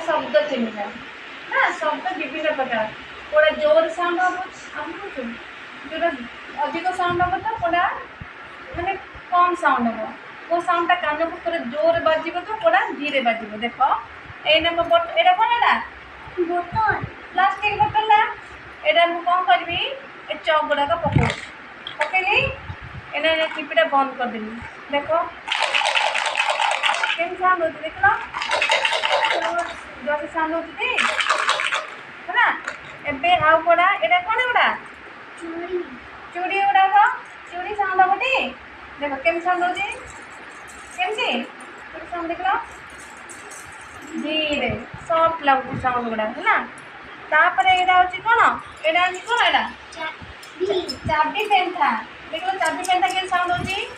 शब्द चिन्ह ना शब्द विभिन्न प्रकार कोड़ा जोर साउंड हम जो अधिक साउंड हम तो कोड़ा माने कम साउंड हम वो साउंड कान को पूरा जोर बाजिब तो कोड़ा धीरे बाजिब देख एना मो एटा कोन एटा बोतल प्लास्टिक बोतल ला एटा मु कोन करबी ए चौक गुडा का पकेली एना टिपीटा बंद कर देली देखो केम साउंड होती देखला जैसे साउंड होती है ना एबे आउ कोड़ा एटा कोन एटा चूड़ी चूड़ी उड़ा को चूड़ी साउंड होती देखो केम साउंड होती केमती चूड़ी साउंड देखला धीरे सॉफ्ट लगू साउंड गुडा है ना तापर एटा होची कोन एटा होची कोन एटा चाबी पेन था देखो चाबी पेन था के साउंड होची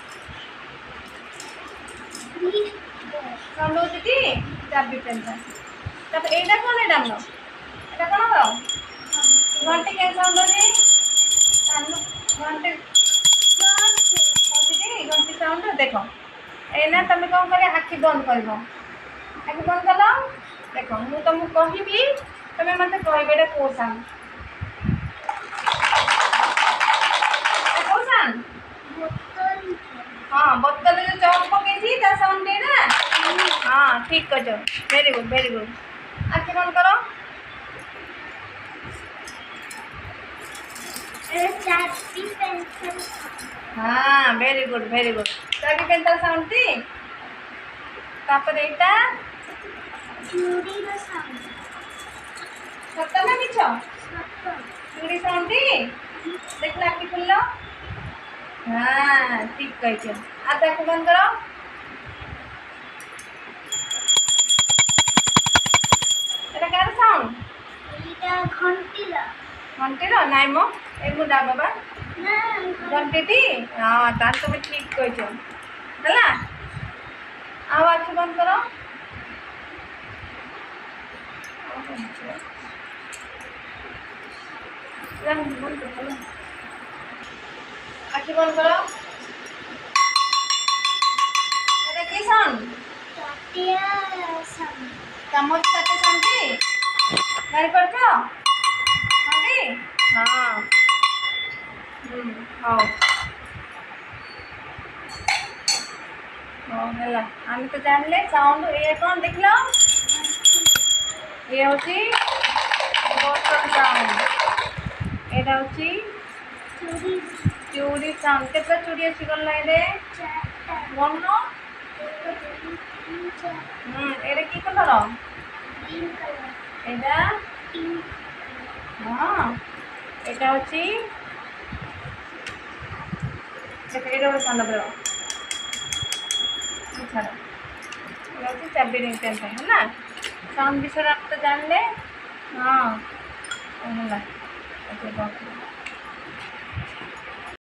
साउंड होची ती चाबी पेन था तब एटा कोन एटा हम एटा कोन हो घंटे के साउंड होची घंटे होची ती घंटे साउंड देखो एना तमे कोन करे आखि बंद करबो आखि बंद कलो देखो मु तुमको कहबी तमे मते कहबे एटा को साउंड हाँ बोतल जो चौक पकई ता साउंड दे ना हाँ ठीक कह वेरी गुड आखि बंद करो चाबी पेंसिल हाँ वेरी गुड चाबी पेंसिल साउंड थी तापर एटा चूड़ी रो साउंड सत्य ना मिछ सत्य चूड़ी साउंड थी देखला आखि खुल्लो हाँ ठीक कह आता को बंद करो एटा कार साउंड एटा घंटीला नाइ मो ए मुडा बाबा ना घंटी टी हां तार तो मैं ठीक कह हला आओ आखि बंद करो आखि बंद करो एटा की साउंड ताटिया साउंड चम्मच ताटे साउंड की गाड़ी करछो हांडी हां हां हला हम तो जानले साउंड ये कौन देखलो ये होची बोतल साउंड एटा होची चूड़ी साउंड केतना चूड़ी अछि गल्ला रे वनो एटा की कलर ग्रीन कलर एटा हां एटा होची एटा साउंड बरो छाड़ा ये चाबी रिंग पेन है ना साउंड विषय आप तो जान ले हाँ है ना